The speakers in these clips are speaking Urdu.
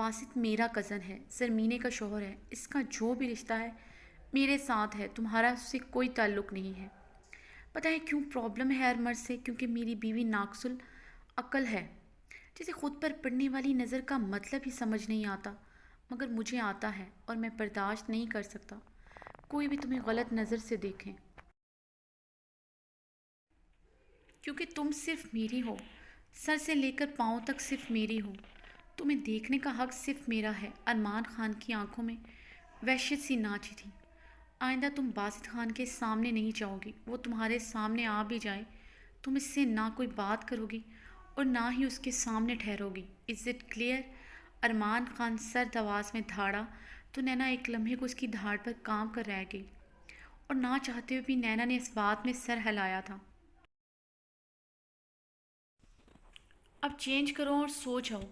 باسط میرا کزن ہے، زرمینے کا شوہر ہے، اس کا جو بھی رشتہ ہے میرے ساتھ ہے، تمہارا اس سے کوئی تعلق نہیں ہے۔ پتہ ہے کیوں پرابلم ہے ہر مرد سے؟ کیونکہ میری بیوی ناقص العقل ہے، جسے خود پر پڑنے والی نظر کا مطلب ہی سمجھ نہیں آتا، مگر مجھے آتا ہے اور میں برداشت نہیں کر سکتا کوئی بھی تمہیں غلط نظر سے دیکھیں، کیونکہ تم صرف میری ہو، سر سے لے کر پاؤں تک صرف میری ہو، تمہیں دیکھنے کا حق صرف میرا ہے۔ ارمان خان کی آنکھوں میں وحشت سی ناچی تھی۔ آئندہ تم باسط خان کے سامنے نہیں جاؤ گی، وہ تمہارے سامنے آ بھی جائے تم اس سے نہ کوئی بات کرو گی اور نہ ہی اس کے سامنے ٹھہرو گی۔ Is it clear? Armaan Khan سرد آواز میں دھاڑا تو نینا ایک لمحے کو اس کی دھاڑ پر کام کر رہ گئی، اور نہ چاہتے ہوئے بھی نینا نے اس بات میں سر ہلایا تھا۔ اب چینج کرو اور سو جاؤ،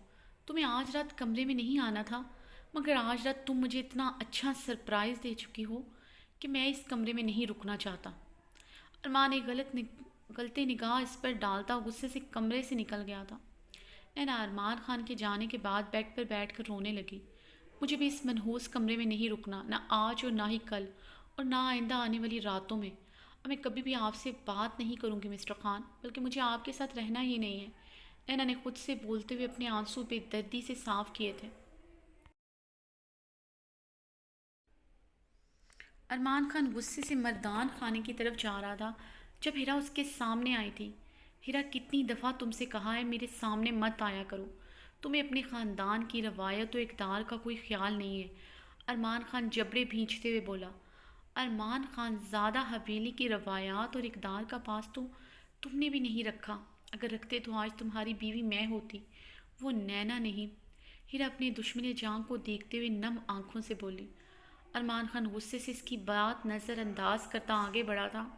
تمہیں آج رات کمرے میں نہیں آنا تھا، مگر آج رات تم مجھے اتنا اچھا سرپرائز دے چکی ہو کہ میں اس کمرے میں نہیں رکنا چاہتا۔ ارمان ایک غلط نگاہ اس پر ڈالتا غصے سے کمرے سے نکل گیا تھا۔ نینا ارمان خان کے جانے کے بعد بیڈ پر بیٹھ کر رونے لگی۔ مجھے بھی اس منحوس کمرے میں نہیں رکنا، نہ آج اور نہ ہی کل اور نہ آئندہ آنے والی راتوں میں۔ اب میں کبھی بھی آپ سے بات نہیں کروں گی مسٹر خان، بلکہ مجھے آپ کے ساتھ رہنا ہی نہیں ہے۔ نینا نے خود سے بولتے ہوئے اپنے آنسو بے دردی سے صاف کیے تھے۔ ارمان خان غصے سے مردان خانے کی طرف جا رہا تھا جب ہیرا اس کے سامنے آئی تھی۔ ہیرا، کتنی دفعہ تم سے کہا ہے میرے سامنے مت آیا کرو، تمہیں اپنے خاندان کی روایت و اقدار کا کوئی خیال نہیں ہے۔ ارمان خان جبڑے بھینچتے ہوئے بولا۔ ارمان خان، زیادہ حویلی کی روایات اور اقدار کا پاس تو تم نے بھی نہیں رکھا، اگر رکھتے تو آج تمہاری بیوی میں ہوتی، وہ نینا نہیں۔ ہیرا اپنے دشمن جاں کو دیکھتے ہوئے نم آنکھوں سے بولی۔ ارمان خان غصے سے اس کی بات نظر انداز کرتا آگے بڑھا تھا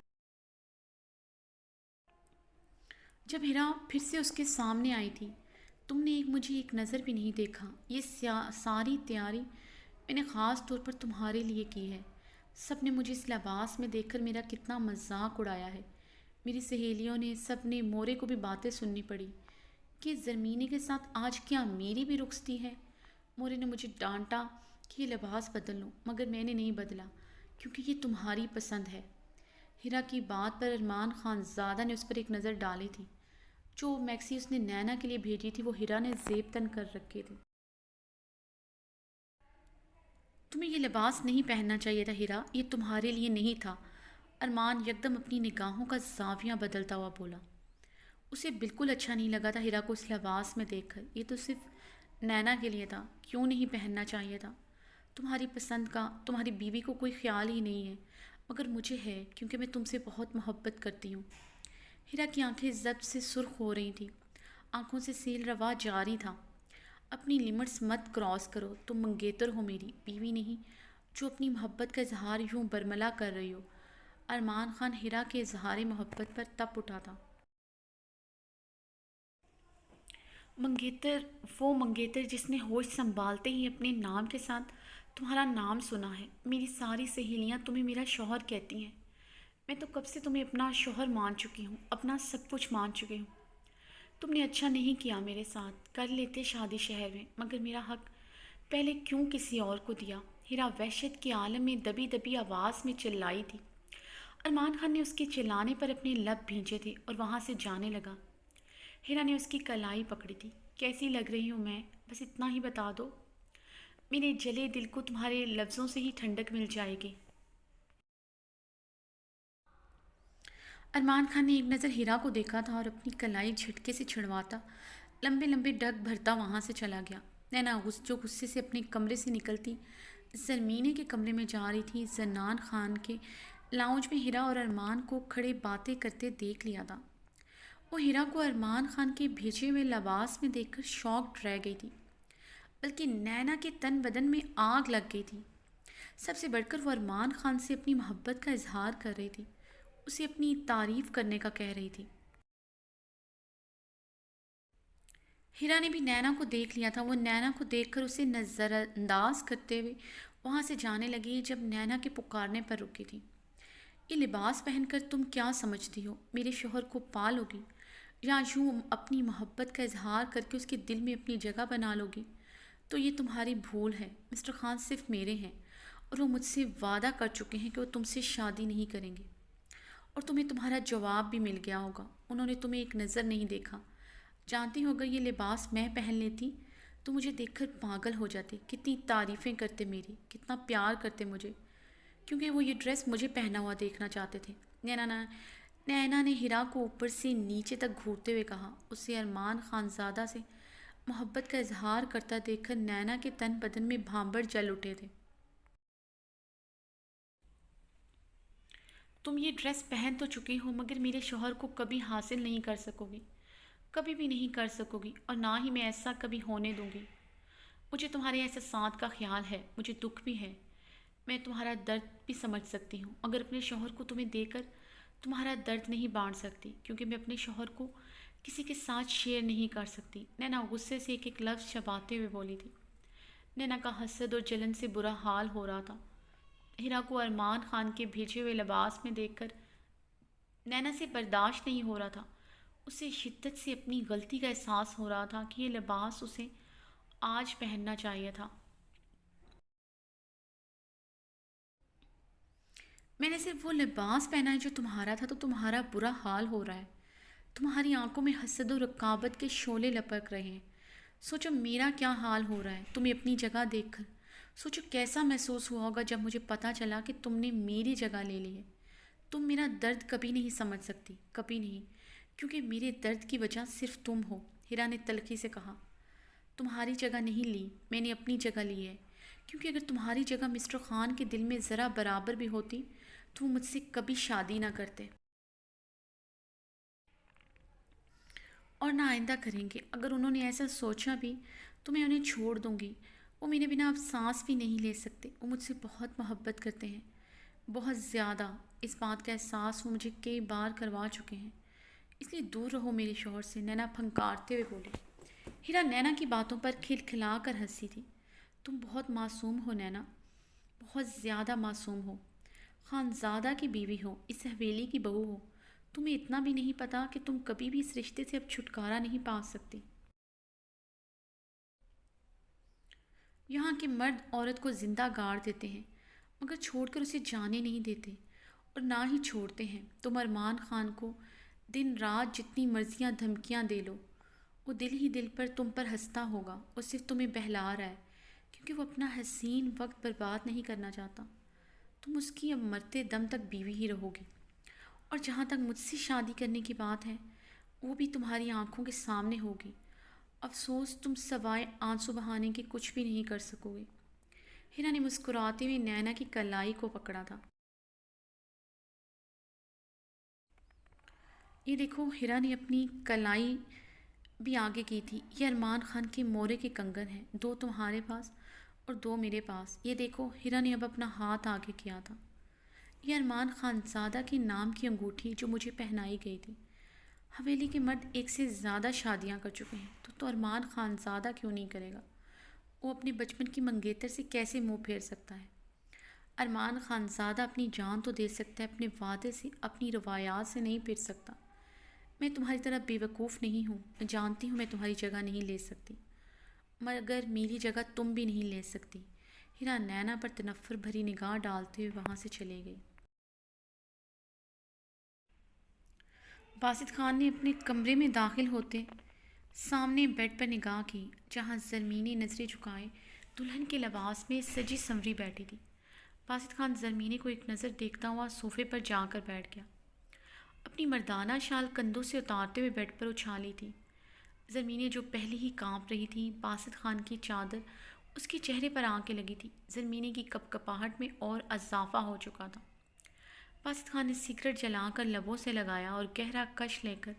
جب ہیرا پھر سے اس کے سامنے آئی تھی۔ تم نے مجھے ایک نظر بھی نہیں دیکھا، یہ ساری تیاری میں نے خاص طور پر تمہارے لیے کی ہے۔ سب نے مجھے اس لباس میں دیکھ کر میرا کتنا مذاق اڑایا ہے، میری سہیلیوں نے، سب نے، مورے کو بھی باتیں سننی پڑی کہ زرمینے کے ساتھ آج کیا میری بھی رخصتی ہے۔ مورے نے مجھے ڈانٹا کہ یہ لباس بدل لوں، مگر میں نے نہیں بدلا کیونکہ یہ تمہاری پسند ہے۔ ہیرا کی بات پر ارمان خان زادہ نے اس پر ایک نظر ڈالی تھی۔ جو میکسی اس نے نینا کے لیے بھیجی تھی وہ ہیرا نے زیب تن کر رکھی تھی۔ تمہیں یہ لباس نہیں پہننا چاہیے تھا ہیرا، یہ تمہارے لیے نہیں تھا۔ ارمان یکدم اپنی نگاہوں کا زاویہ بدلتا ہوا بولا۔ اسے بالکل اچھا نہیں لگا تھا ہیرا کو اس لباس میں دیکھ کر، یہ تو صرف نینا کے لیے تھا، کیوں نہیں پہننا چاہیے تھا؟ تمہاری پسند کا تمہاری بیوی کو کوئی خیال ہی نہیں ہے، مگر مجھے ہے، کیونکہ میں تم سے بہت محبت کرتی ہوں۔ ہیرا کی آنکھیں ضبط سے سرخ ہو رہی تھیں، آنکھوں سے سیل روا جاری تھا۔ اپنی لمٹس مت کراس کرو، تم منگیتر ہو، میری بیوی نہیں جو اپنی محبت کا اظہار یوں برملا کر رہی ہو۔ ارمان خان ہیرا کے اظہار محبت پر تپ اٹھا تھا۔ منگیتر، وہ منگیتر جس نے ہوش سنبھالتے ہی اپنے نام کے ساتھ تمہارا نام سنا ہے۔ میری ساری سہیلیاں تمہیں میرا شوہر کہتی ہیں، میں تو کب سے تمہیں اپنا شوہر مان چکی ہوں، اپنا سب کچھ مان چکی ہوں۔ تم نے اچھا نہیں کیا میرے ساتھ، کر لیتے شادی شہر میں، مگر میرا حق پہلے کیوں کسی اور کو دیا؟ ہیرا وحشت کے عالم میں دبی دبی آواز میں چلائی تھی۔ ارمان خان نے اس کے چلانے پر اپنے لب بھینچے تھے اور وہاں سے جانے لگا۔ ہیرا نے اس کی کلائی پکڑی تھی۔ کیسی لگ رہی ہوں میں؟ بس اتنا ہی بتا دو، میرے جلے دل کو تمہارے لفظوں سے ہی ٹھنڈک مل جائے گی۔ ارمان خان نے ایک نظر ہیرا کو دیکھا تھا اور اپنی کلائی جھٹکے سے چھڑواتا لمبے لمبے ڈگ بھرتا وہاں سے چلا گیا۔ نینا جو غصے سے اپنے کمرے سے نکلتی زرمینے کے کمرے میں جا رہی تھی، زنان خان کے لاؤنج میں ہیرا اور ارمان کو کھڑے باتیں کرتے دیکھ لیا تھا۔ وہ ہیرا کو ارمان خان کے بھیجے ہوئے لباس میں دیکھ کر شاکڈ رہ گئی تھی، بلکہ نینا کے تن بدن میں آگ لگ گئی تھی۔ سب سے بڑھ کر وہ ارمان خان سے اپنی محبت کا اظہار کر رہی تھی، اسے اپنی تعریف کرنے کا کہہ رہی تھی۔ ہیرا نے بھی نینا کو دیکھ لیا تھا۔ وہ نینا کو دیکھ کر اسے نظر انداز کرتے ہوئے وہاں سے جانے لگی جب نینا کے پکارنے پر رکی تھی۔ یہ لباس پہن کر تم کیا سمجھتی ہو؟ میرے شوہر کو پا لو گی یا یوں اپنی محبت کا اظہار کر کے اس کے دل میں اپنی جگہ بنا لو گی؟ تو یہ تمہاری بھول ہے، مسٹر خان صرف میرے ہیں اور وہ مجھ سے وعدہ کر چکے ہیں کہ وہ تم سے شادی نہیں کریں گے۔ اور تمہیں تمہارا جواب بھی مل گیا ہوگا، انہوں نے تمہیں ایک نظر نہیں دیکھا۔ جانتی ہو اگر یہ لباس میں پہن لیتی تو مجھے دیکھ کر پاگل ہو جاتے، کتنی تعریفیں کرتے میری، کتنا پیار کرتے مجھے، کیونکہ وہ یہ ڈریس مجھے پہنا ہوا دیکھنا چاہتے تھے۔ نینا نے ہیرا کو اوپر سے نیچے تک گھورتے ہوئے کہا۔ اسے ارمان خانزادہ سے محبت کا اظہار کرتا دیکھ کر نینا کے تن بدن میں بھانبڑ جل اٹھے تھے۔ تم یہ ڈریس پہن تو چکی ہو مگر میرے شوہر کو کبھی حاصل نہیں کر سکو گی، کبھی بھی نہیں کر سکو گی، اور نہ ہی میں ایسا کبھی ہونے دوں گی۔ مجھے تمہارے احساسات کا خیال ہے، مجھے دکھ بھی ہے، میں تمہارا درد بھی سمجھ سکتی ہوں، اگر اپنے شوہر کو تمہیں دے کر تمہارا درد نہیں بانٹ سکتی، کیونکہ میں اپنے شوہر کو کسی کے ساتھ شیئر نہیں کر سکتی۔ نینا غصے سے ایک ایک لفظ چباتے ہوئے بولی تھی۔ نینا کا حسد اور جلن سے برا حال ہو رہا تھا۔ ہیرا کو ارمان خان کے بھیجے ہوئے لباس میں دیکھ کر نینا سے برداشت نہیں ہو رہا تھا۔ اسے شدت سے اپنی غلطی کا احساس ہو رہا تھا کہ یہ لباس اسے آج پہننا چاہیے تھا۔ میں نے صرف وہ لباس پہنا ہے جو تمہارا تھا تو تمہارا برا حال ہو رہا ہے۔ تمہاری آنکھوں میں حسد و رقابت کے شعلے لپک رہے ہیں۔ سوچو میرا کیا حال ہو رہا ہے تمہیں اپنی جگہ دیکھ کر۔ سوچو کیسا محسوس ہوا ہوگا جب مجھے پتہ چلا کہ تم نے میری جگہ لے لی ہے۔ تم میرا درد کبھی نہیں سمجھ سکتی، کبھی نہیں، کیونکہ میرے درد کی وجہ صرف تم ہو۔ ہیرا نے تلخی سے کہا۔ تمہاری جگہ نہیں لی، میں نے اپنی جگہ لی ہے، کیونکہ اگر تمہاری جگہ مسٹر خان کے دل میں ذرا برابر بھی ہوتی تو وہ مجھ سے کبھی شادی نہ کرتے، اور نہ آئندہ کریں گے۔ اگر انہوں نے ایسا سوچا بھی تو میں انہیں چھوڑ دوں گی۔ وہ میرے بنا اب سانس بھی نہیں لے سکتے۔ وہ مجھ سے بہت محبت کرتے ہیں، بہت زیادہ۔ اس بات کا احساس وہ مجھے کئی بار کروا چکے ہیں، اس لیے دور رہو میرے شوہر سے، نینا پھنکارتے ہوئے بولی۔ ہیرا نینا کی باتوں پر کھلکھلا کر ہنسی تھی۔ تم بہت معصوم ہو نینا، بہت زیادہ معصوم ہو، خانزادہ کی بیوی ہو، اس حویلی کی بہو ہو، تمہیں اتنا بھی نہیں پتا کہ تم کبھی بھی اس رشتے سے اب چھٹکارا نہیں پا سکتی۔ یہاں کے مرد عورت کو زندہ گاڑ دیتے ہیں مگر چھوڑ کر اسے جانے نہیں دیتے، اور نہ ہی چھوڑتے ہیں۔ تم ارمان خان کو دن رات جتنی مرضیاں دھمکیاں دے لو، وہ دل ہی دل پر تم پر ہنستا ہوگا، وہ صرف تمہیں بہلا رہا ہے، کیونکہ وہ اپنا حسین وقت برباد نہیں کرنا چاہتا۔ تم اس کی اب مرتے دم تک بیوی ہی رہو گی، اور جہاں تک مجھ سے شادی کرنے کی بات ہے وہ بھی تمہاری آنکھوں کے سامنے ہوگی۔ افسوس تم سوائے آنسو بہانے کے کچھ بھی نہیں کر سکو گے۔ ہیرا نے مسکراتے ہوئے نینا کی کلائی کو پکڑا تھا۔ یہ دیکھو، ہیرا نے اپنی کلائی بھی آگے کی تھی۔ یہ ارمان خان کے مورے کے کنگن ہیں، دو تمہارے پاس اور دو میرے پاس۔ یہ دیکھو، ہیرا نے اب اپنا ہاتھ آگے کیا تھا۔ یہ ارمان خانزادہ کے نام کی انگوٹھی جو مجھے پہنائی گئی تھی۔ حویلی کے مرد ایک سے زیادہ شادیاں کر چکے ہیں تو ارمان خانزادہ کیوں نہیں کرے گا؟ وہ اپنے بچپن کی منگیتر سے کیسے منہ پھیر سکتا ہے؟ ارمان خانزادہ اپنی جان تو دے سکتا ہے، اپنے وعدے سے، اپنی روایات سے نہیں پھر سکتا۔ میں تمہاری طرح بے وقوف نہیں ہوں، میں جانتی ہوں میں تمہاری جگہ نہیں لے سکتی، مگر میری جگہ تم بھی نہیں لے سکتی۔ ہیرا نینا پر تنفر بھری نگاہ ڈالتے ہوئے وہاں سے چلے گئی۔ باسط خان نے اپنے کمرے میں داخل ہوتے سامنے بیڈ پر نگاہ کی، جہاں زرمینی نظریں جھکائے دلہن کے لباس میں سجی سنوری بیٹھی تھی۔ باسط خان زرمینے کو ایک نظر دیکھتا ہوا صوفے پر جا کر بیٹھ گیا، اپنی مردانہ شال کندھوں سے اتارتے ہوئے بیڈ پر اچھالی تھی۔ زرمینے جو پہلے ہی کانپ رہی تھی، باسط خان کی چادر اس کے چہرے پر آ کے لگی تھی۔ زرمینے کی کپکپاہٹ میں اور اضافہ ہو چکا تھا۔ باسط خان نے سگریٹ جلا کر لبوں سے لگایا اور گہرا کش لے کر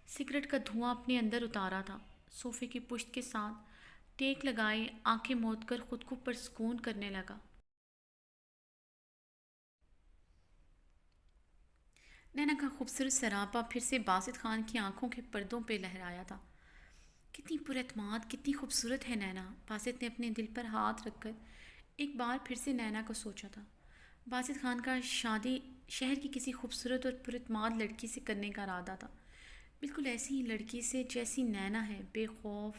سگریٹ کا دھواں اپنے اندر اتارا تھا۔ صوفے کی پشت کے ساتھ ٹیک لگائے آنکھیں موند کر خود کو پرسکون کرنے لگا۔ نینا کا خوبصورت سراپا پھر سے باسط خان کی آنکھوں کے پردوں پہ لہرایا تھا۔ کتنی پر اعتماد، کتنی خوبصورت ہے نینا۔ باسط نے اپنے دل پر ہاتھ رکھ کر ایک بار پھر سے نینا کو سوچا تھا۔ باسط خان کا شادی شہر کی کسی خوبصورت اور پر اعتماد لڑکی سے کرنے کا ارادہ تھا، بالکل ایسی ہی لڑکی سے جیسی نینا ہے، بے خوف،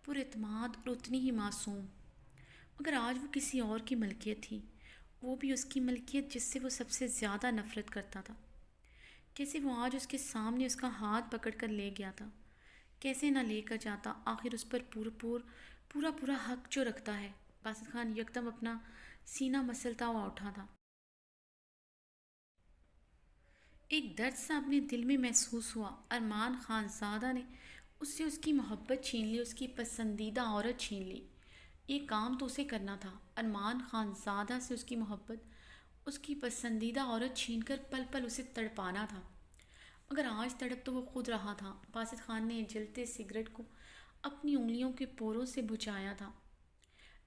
پر اعتماد اور اتنی ہی معصوم، مگر آج وہ کسی اور کی ملکیت تھی، وہ بھی اس کی ملکیت جس سے وہ سب سے زیادہ نفرت کرتا تھا۔ کیسے وہ آج اس کے سامنے اس کا ہاتھ پکڑ کر لے گیا تھا؟ کیسے نہ لے کر جاتا؟ آخر اس پر پورا پورا حق جو رکھتا ہے۔ باسط خان یکدم اپنا سینہ مسلتا ہوا اٹھا تھا۔ ایک درد سا اپنے دل میں محسوس ہوا۔ ارمان خان زادہ نے اس سے اس کی محبت چھین لی، اس کی پسندیدہ عورت چھین لی۔ یہ کام تو اسے کرنا تھا، ارمان خان زادہ سے اس کی محبت، اس کی پسندیدہ عورت چھین کر پل پل اسے تڑپانا تھا۔ مگر آج تڑپ تو وہ خود رہا تھا۔ باسط خان نے جلتے سگریٹ کو اپنی انگلیوں کے پوروں سے بجھایا تھا۔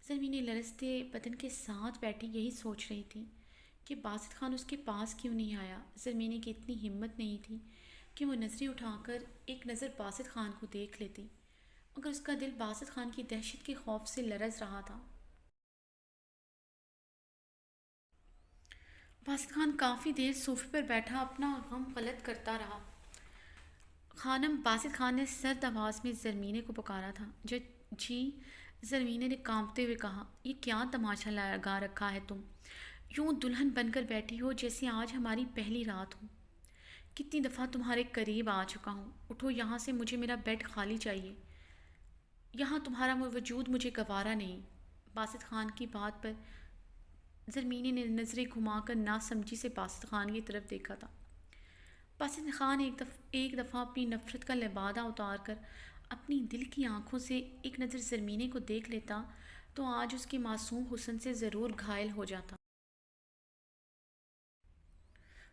زمینیں لرزتے بدن کے ساتھ بیٹھی یہی سوچ رہی تھی کہ باسط خان اس کے پاس کیوں نہیں آیا۔ زمینی کی اتنی ہمت نہیں تھی کہ وہ نظریں اٹھا کر ایک نظر باسط خان کو دیکھ لیتی، مگر اس کا دل باسط خان کی دہشت کے خوف سے لرز رہا تھا۔ باسط خان کافی دیر صوفے پر بیٹھا اپنا غم غلط کرتا رہا۔ خانم، باسط خان نے سرد آواز میں زرمینے کو پکارا تھا۔ جی، زرمینے نے کانپتے ہوئے کہا، یہ کیا تماشا لگا رکھا ہے تم؟ یوں دلہن بن کر بیٹھی ہو جیسے آج ہماری پہلی رات ہو۔ کتنی دفعہ تمہارے قریب آ چکا ہوں، اٹھو یہاں سے، مجھے میرا بیڈ خالی چاہیے، یہاں تمہارا وجود مجھے گوارا نہیں۔ باسط خان کی بات پر زرمینے نے نظریں گھما کر ناسمجھی سے باسط خان کی طرف دیکھا تھا۔ باسط خان ایک دفعہ اپنی نفرت کا لبادہ اتار کر اپنی دل کی آنکھوں سے ایک نظر زرمینے کو دیکھ لیتا تو آج اس کے معصوم حسن سے ضرور گھائل ہو جاتا۔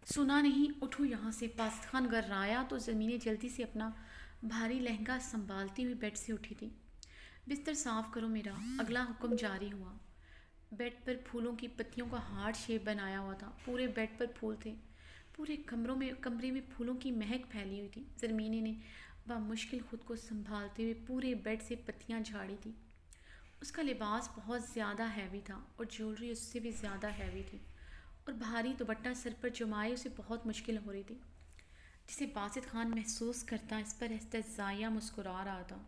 سنا نہیں، اٹھو یہاں سے، باسط خان گررایا تو زرمینے جلدی سے اپنا بھاری لہنگا سنبھالتی ہوئی بیڈ سے اٹھی تھی۔ بستر صاف کرو میرا، اگلا حکم جاری ہوا۔ بیڈ پر پھولوں کی پتیوں کا ہارٹ شیپ بنایا ہوا تھا، پورے بیڈ پر پھول تھے، پورے کمرے میں پھولوں کی مہک پھیلی ہوئی تھی۔ زرمینے نے بمشکل خود کو سنبھالتے ہوئے پورے بیڈ سے پتیاں جھاڑی تھی۔ اس کا لباس بہت زیادہ ہیوی تھا اور جیولری اس سے بھی زیادہ ہیوی تھی، اور بھاری دوپٹہ سر پر جمائے اسے بہت مشکل ہو رہی تھی، جسے باسط خان محسوس کرتا اس پر استہزائیہ مسکرا رہا تھا۔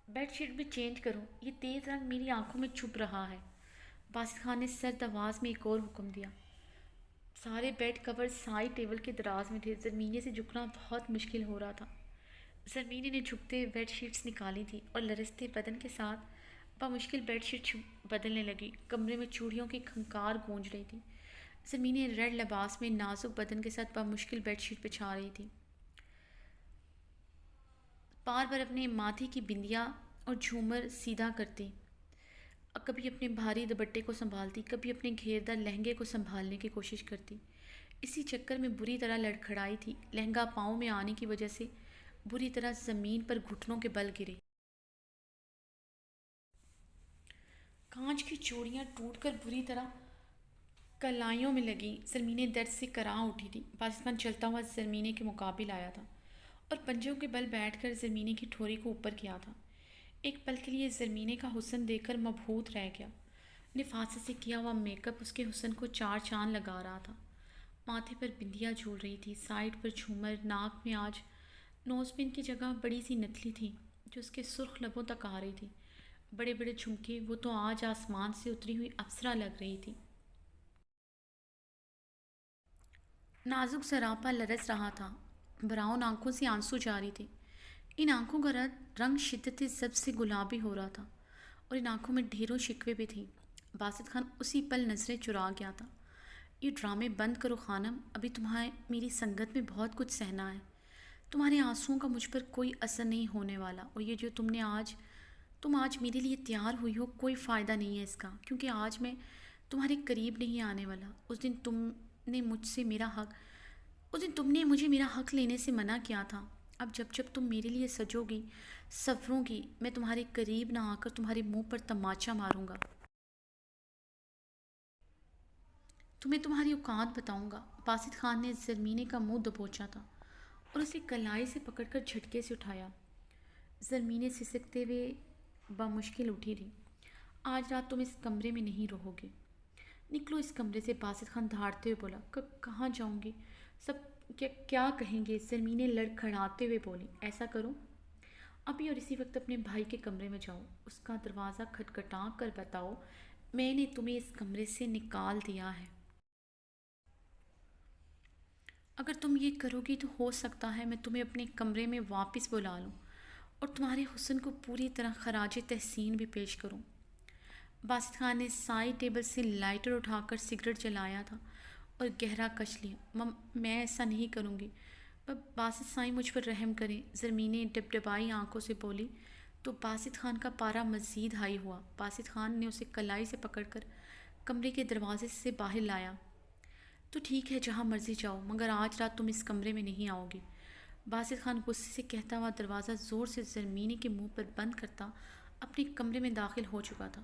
بیڈ شیٹ بھی چینج کرو، یہ تیز رنگ میری آنکھوں میں چھپ رہا ہے۔ باسط خان نے سرد آواز میں ایک اور حکم دیا۔ سارے بیڈ کور سائڈ ٹیبل کے دراز میں تھے، زرمینے سے جھکنا بہت مشکل ہو رہا تھا۔ زرمینے نے جھکتے بیڈ شیٹس نکالی تھی اور لرزتے بدن کے ساتھ بمشکل بیڈ شیٹ بدلنے لگی۔ کمرے میں چوڑیوں کی کھنکار گونج رہی تھی۔ زرمینے ریڈ لباس میں نازک بدن کے ساتھ بمشکل بیڈ شیٹ بچھا رہی تھی، بار بار اپنے ماتھے کی بندیا اور جھومر سیدھا کرتی، کبھی اپنے بھاری دوپٹے کو سنبھالتی، کبھی اپنے گھیردار لہنگے کو سنبھالنے کی کوشش کرتی۔ اسی چکر میں بری طرح لڑکھڑائی تھی، لہنگا پاؤں میں آنے کی وجہ سے بری طرح زمین پر گھٹنوں کے بل گرے۔ کانچ کی چوڑیاں ٹوٹ کر بری طرح کلائیوں میں لگیں۔ زرمینے درد سے کراہ اٹھی تھی۔ باسط خان چلتا ہوا زرمینے کے مقابل آیا تھا اور پنجوں کے بل بیٹھ کر زرمینے کی ٹھوری کو اوپر کیا تھا۔ ایک پل کے لیے زرمینے کا حسن دیکھ کر مبہوت رہ گیا۔ نفاست سے کیا ہوا میک اپ اس کے حسن کو چار چاند لگا رہا تھا۔ ماتھے پر بندیا جھول رہی تھی، سائڈ پر جھومر، ناک میں آج نوز پن کی جگہ بڑی سی نتلی تھی جو اس کے سرخ لبوں تک آ رہی تھی۔ بڑے بڑے جھمکے، وہ تو آج آسمان سے اتری ہوئی اپسرا لگ رہی تھی۔ نازک سراپا لرز رہا تھا، براؤن آنکھوں سے آنسو جاری تھے۔ ان آنکھوں کا رنگ شدت ضبط سے گلابی ہو رہا تھا اور ان آنکھوں میں ڈھیروں شکوے بھی تھیں۔ باسط خان اسی پل نظریں چرا گیا تھا۔ یہ ڈرامے بند کرو خانم، ابھی تمہیں میری سنگت میں بہت کچھ سہنا ہے۔ تمہارے آنسوؤں کا مجھ پر کوئی اثر نہیں ہونے والا، اور یہ جو تم آج میرے لیے تیار ہوئی ہو، کوئی فائدہ نہیں ہے اس کا، کیونکہ آج میں تمہارے قریب نہیں آنے والا۔ اس دن تم نے مجھے میرا حق لینے سے منع کیا تھا۔ اب جب تم میرے لیے سجو گی، سنورو گی، میں تمہارے قریب نہ آ کر تمہارے منہ پر تماچا ماروں گا، تمہیں تمہاری اوقات بتاؤں گا۔ باسط خان نے زرمینے کا منہ دبوچا تھا اور اسے کلائی سے پکڑ کر جھٹکے سے اٹھایا۔ زرمینے سسکتے ہوئے بمشکل اٹھی تھی۔ آج رات تم اس کمرے میں نہیں رہو گے، نکلو اس کمرے سے، باسط خان دھاڑتے ہوئے بولا۔ کہاں جاؤں گی؟ کیا کہیں گے؟ زرمینیں لڑکھڑاتے ہوئے بولی۔ ایسا کرو ابھی اور اسی وقت اپنے بھائی کے کمرے میں جاؤ، اس کا دروازہ کھٹکھٹا کر بتاؤ میں نے تمہیں اس کمرے سے نکال دیا ہے۔ اگر تم یہ کرو گی تو ہو سکتا ہے میں تمہیں اپنے کمرے میں واپس بلا لوں اور تمہارے حسن کو پوری طرح خراج تحسین بھی پیش کروں۔ باسط خان نے سائڈ ٹیبل سے لائٹر اٹھا کر سگریٹ جلایا تھا اور گہرا کش لیا۔ میں ایسا نہیں کروں گی، باسط سائیں مجھ پر رحم کریں، زرمینیں ڈبڈبائی آنکھوں سے بولی۔ تو باسط خان کا پارا مزید ہائی ہوا۔ باسط خان نے اسے کلائی سے پکڑ کر کمرے کے دروازے سے باہر لایا۔ تو ٹھیک ہے، جہاں مرضی جاؤ، مگر آج رات تم اس کمرے میں نہیں آؤ گی۔ باسط خان غصے سے کہتا ہوا دروازہ زور سے زرمینی کے منہ پر بند کرتا اپنے کمرے میں داخل ہو چکا تھا۔